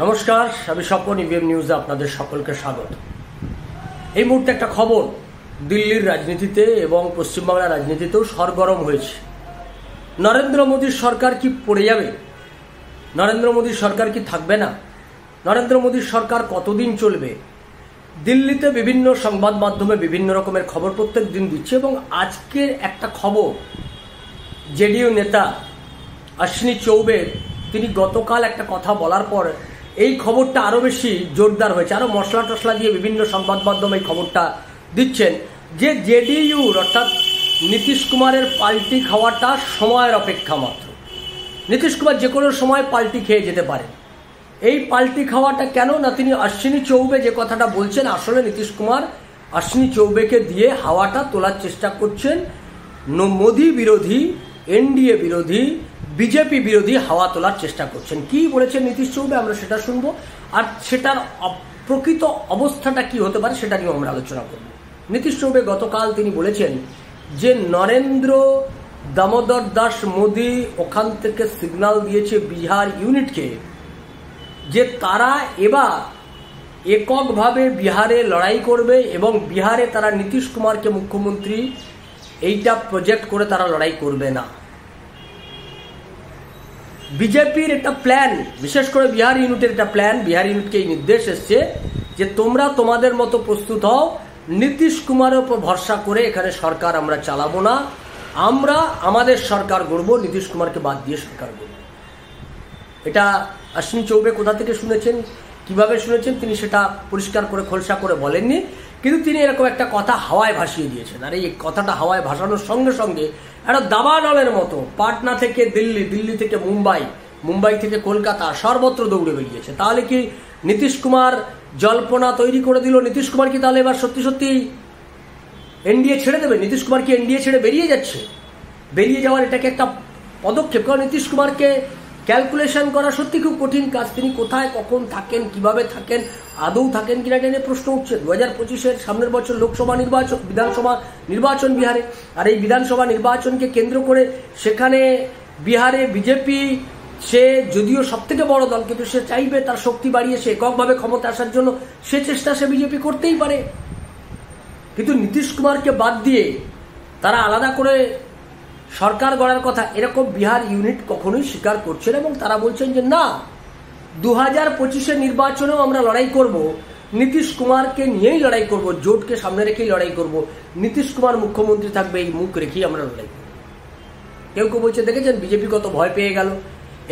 নমস্কার, আমি স্বপন। ইভিএম নিউজে আপনাদের সকলকে স্বাগত। এই মুহূর্তে একটা খবর দিল্লির রাজনীতিতে এবং পশ্চিমবাংলার রাজনীতিতেও সরগরম হয়েছে। নরেন্দ্র মোদীর সরকার কি পড়ে যাবে? নরেন্দ্র মোদীর সরকার কি থাকবে না? নরেন্দ্র মোদীর সরকার কতদিন চলবে? দিল্লিতে বিভিন্ন সংবাদ মাধ্যমে বিভিন্ন রকমের খবর প্রত্যেক দিন দিচ্ছে এবং আজকের একটা খবর জেডিইউ নেতা অশ্বিনী চৌবে তিনি গতকাল একটা কথা বলার পর এই খবরটা আরো বেশি জোরদার হয়েছে। আরো মশলা টসলা দিয়ে বিভিন্ন সংবাদ মাধ্যম এই খবরটা দিচ্ছেন যে জেডিইউর অর্থাৎ নীতিশ কুমারের পাল্টি খাওয়াটা সময়ের অপেক্ষা মাত্র। নীতিশ কুমার যে কোনো সময় পাল্টি খেয়ে যেতে পারে। এই পাল্টি খাওয়াটা কেন না, তিনি অশ্বিনী চৌবে যে কথাটা বলছেন, আসলে নীতিশ কুমার অশ্বিনী চৌবেকে দিয়ে হাওয়াটা তোলার চেষ্টা করছেন। মোদী বিরোধী, এনডিএ বিরোধী, বিজেপি বিরোধী হাওয়া তোলার চেষ্টা করছেন। কি বলেছেন নীতিশ চৌবে আমরা সেটা শুনবো, আর সেটার প্রকৃত অবস্থাটা কি হতে পারে সেটা নিয়ে আমরা আলোচনা করব। নীতিশ চৌবে গতকাল তিনি বলেছেন যে নরেন্দ্র দামোদর দাস মোদী ওখান থেকে সিগন্যাল দিয়েছে বিহার ইউনিটকে যে তারা এবার এককভাবে বিহারে লড়াই করবে এবং বিহারে তারা নীতিশ কুমারকে মুখ্যমন্ত্রী এইটা প্রজেক্ট করে তারা লড়াই করবে না। বিজেপির একটা প্ল্যান, বিশেষ করে বিহার ইউনিটের একটা প্ল্যান, বিহার ইউনিটকে এই নির্দেশ এসছে যে তোমরা তোমাদের মতো প্রস্তুত হও, নীতিশ কুমারের উপর ভরসা করে এখানে সরকার আমরা চালাবো না, আমরা আমাদের সরকার গড়ব, নীতিশ কুমারকে বাদ দিয়ে সরকার গড়ব। এটা অশ্বিনী চৌবে কোথা থেকে শুনেছেন, কিভাবে শুনেছেন তিনি সেটা পরিষ্কার করে খোলসা করে বলেননি, কিন্তু তিনি এরকম একটা কথা হাওয়ায় ভাসিয়ে দিয়েছেন। আর এই কথাটা হাওয়ায় ভাসানোর সঙ্গে সঙ্গে একটা দাবানলের মতো পাটনা থেকে দিল্লি, দিল্লি থেকে মুম্বাই, মুম্বাই থেকে কলকাতা সর্বত্র দৌড়ে বেরিয়েছে। তাহলে কি নীতিশ কুমার জল্পনা তৈরি করে দিল? নীতিশ কুমার কি তাহলে এবার সত্যি সত্যি এনডিএ ছেড়ে দেবে? নীতিশ কুমার কি এনডিএ ছেড়ে বেরিয়ে যাচ্ছে? বেরিয়ে যাওয়ার এটাকে একটা পদক্ষেপ, কারণ নীতিশ কুমারকে ক্যালকুলেশন করা সত্যি খুব কঠিন কাজ। তিনি কোথায় কখন থাকেন, কিভাবে থাকেন, আদৌ থাকেন কিনা এটা নিয়ে প্রশ্ন উঠছে। 2025-এর সামনের বছর লোকসভা নির্বাচন, বিধানসভা নির্বাচন বিহারে, আর এই বিধানসভা নির্বাচনকে কেন্দ্র করে সেখানে বিহারে বিজেপি সে যদিও সব থেকে বড় দল, কিন্তু সে চাইবে তার শক্তি বাড়িয়ে সে এককভাবে ক্ষমতা আসার জন্য সে চেষ্টা সে বিজেপি করতেই পারে। কিন্তু নীতিশ কুমারকে বাদ দিয়ে তারা আলাদা করে সরকার গড়ার কথা এরকম বিহার ইউনিট কখনোই স্বীকার করছে না এবং তারা বলছেন যে না, 2025-এর নির্বাচনেও আমরা লড়াই করব, নীতিশ কুমারকে নিয়েই লড়াই করব, জোটকে সামনে রেখেই লড়াই করব, নীতিশ কুমার মুখ্যমন্ত্রী থাকবে এই মুখ রেখেই আমরা লড়াই করব। কেউ কেউ বলছে দেখেছেন বিজেপি কত ভয় পেয়ে গেল,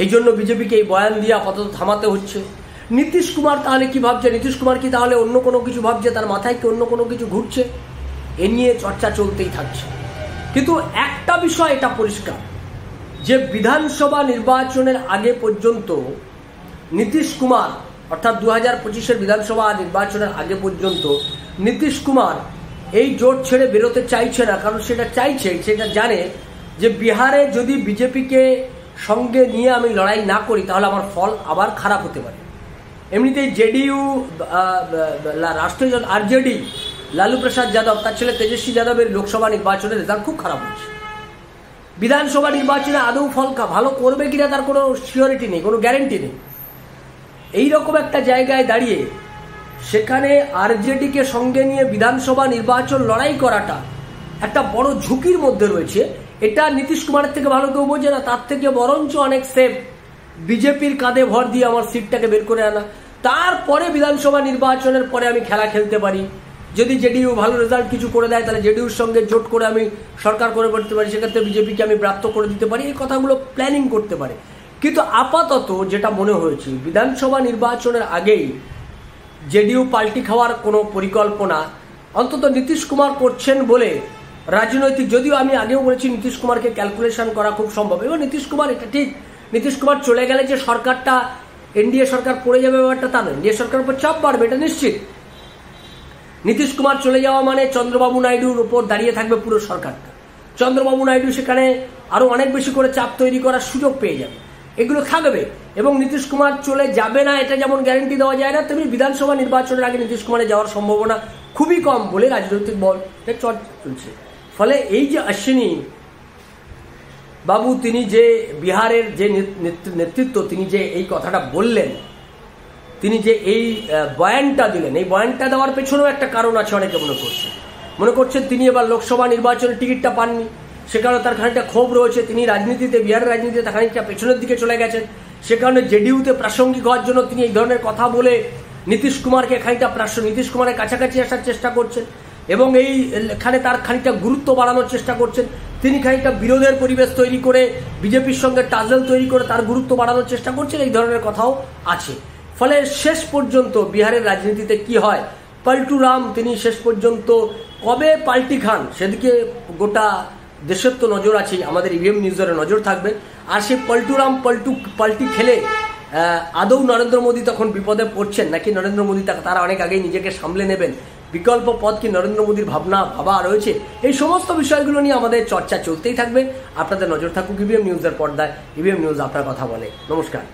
এই জন্য বিজেপিকে এই বয়ান দিয়ে আপাতত থামাতে হচ্ছে। নীতিশ কুমার তাহলে কি ভাবছে? নীতিশ কুমার কি তাহলে অন্য কোনো কিছু ভাবছে? তার মাথায় কি অন্য কোনো কিছু ঘুরছে? এ নিয়ে চর্চা চলতেই থাকছে। কিন্তু একটা বিষয় এটা পরিষ্কার যে বিধানসভা নির্বাচনের আগে পর্যন্ত নীতিশ কুমার, অর্থাৎ 2025-এর বিধানসভা নির্বাচনের আগে পর্যন্ত নীতিশ কুমার এই জোট ছেড়ে বেরোতে চাইছে না। কারণ সেটা চাইছে, সেটা জানে যে বিহারে যদি বিজেপিকে সঙ্গে নিয়ে আমি লড়াই না করি তাহলে আমার ফল আবার খারাপ হতে পারে। এমনিতেই জেডিইউ রাষ্ট্রীয় আরজেডি লালু প্রসাদ যাদব, তার ছেলে তেজস্বী যাদবের লোকসভা নির্বাচনের রেজাল্ট খুব খারাপ হয়েছে। বিধানসভা নির্বাচনে আদৌ ফল ভালো করবে কিনা তার কোনো সিওরিটি নেই, কোনো গ্যারেন্টি নেই। এইরকম একটা জায়গায় দাঁড়িয়ে সেখানে আরজেডিকে সঙ্গে নিয়ে বিধানসভা নির্বাচন লড়াই করাটা একটা বড় ঝুঁকির মধ্যে রয়েছে। এটা নীতিশ কুমারের থেকে ভালো কেউ বোঝে না, তার থেকে বরঞ্চ অনেক সেফ বিজেপির কাঁধে ভর দিয়ে আমার সিটটাকে বের করে আনা, তারপরে বিধানসভা নির্বাচনের পরে আমি খেলা খেলতে পারি। যদি জেডিইউ ভালো রেজাল্ট কিছু করে দেয় তাহলে জেডিইউর সঙ্গে জোট করে আমি সরকার করে করতে পারি, সেক্ষেত্রে বিজেপিকে আমি ব্রাত্য করে দিতে পারি, এই কথাগুলো প্ল্যানিং করতে পারে। কিন্তু আপাতত যেটা মনে হয়েছে বিধানসভা নির্বাচনের আগেই জেডিইউ পাল্টি খাওয়ার কোনো পরিকল্পনা অন্তত নীতিশ কুমার করছেন বলে রাজনৈতিক, যদিও আমি আগেও বলেছি নীতিশ কুমারকে ক্যালকুলেশন করা খুব সম্ভব এবং নীতিশ কুমার এটা ঠিক, নীতিশ কুমার চলে গেলে যে সরকারটা এনডিএ সরকার পড়ে যাবে ব্যাপারটা তা নয়, এনডিএ সরকারের উপর চাপ বাড়বে এটা নিশ্চিত। নীতিশ কুমার চলে যাওয়া মানে চন্দ্রবাবু নাইডুর উপর দাঁড়িয়ে থাকবে পুরো সরকারটা। চন্দ্রবাবু নাইডু সেখানে আরো অনেক বেশি করে চাপ তৈরি করার সুযোগ পেয়ে যাবে, এগুলো থাকবে। এবং নীতিশ কুমার চলে যাবে না এটা যেমন গ্যারান্টি দেওয়া যায় না, তেমনি বিধানসভা নির্বাচনের আগে নীতিশ কুমারের যাওয়ার সম্ভাবনা খুবই কম বলে রাজনৈতিক চর্চা চলছে। ফলে এই যে অশ্বিনী বাবু তিনি যে বিহারের যে নেতৃত্ব তিনি যে এই কথাটা বললেন তিনি যে এই বয়ানটা দিলেন, এই বয়ানটা দেওয়ার পেছনেও একটা কারণ আছে অনেকে মনে করছেন তিনি এবার লোকসভা নির্বাচনের টিকিটটা পাননি, সে কারণে তার খানিকটা ক্ষোভ রয়েছে, তিনি রাজনীতিতে, বিহারের রাজনীতিতে খানিকটা পেছনের দিকে চলে গেছেন, সে কারণে জেডিইউতে প্রাসঙ্গিক হওয়ার জন্য তিনি এই ধরনের কথা বলে নীতিশ কুমারকে খানিকটা নীতিশ কুমারের কাছাকাছি আসার চেষ্টা করছেন এবং এইখানে তার খানিকটা গুরুত্ব বাড়ানোর চেষ্টা করছেন। তিনি খানিকটা বিরোধের পরিবেশ তৈরি করে বিজেপির সঙ্গে টাজেল তৈরি করে তার গুরুত্ব বাড়ানোর চেষ্টা করছেন, এই ধরনের কথাও আছে। ফলে শেষ পর্যন্ত বিহারের রাজনীতিতে কি হয়, পল্টু রাম তিনি শেষ পর্যন্ত কবে পাল্টি খান সেদিকে গোটা দেশের তো নজর আছে, আমাদের ইভিএম নিউজের নজর থাকবে। আর সেই পল্টুরাম পাল্টি খেলে আদৌ নরেন্দ্র মোদী তখন বিপদে পড়ছেন নাকি নরেন্দ্র মোদী তারা অনেক আগেই নিজেকে সামলে নেবেন, বিকল্প পথ কি নরেন্দ্র মোদীর ভাবা রয়েছে, এই সমস্ত বিষয়গুলো নিয়ে আমাদের চর্চা চলতেই থাকবে। আপনাদের নজর থাকুক ইভিএম নিউজের পর্দায়। ইভিএম নিউজ আপনার কথা বলে। নমস্কার।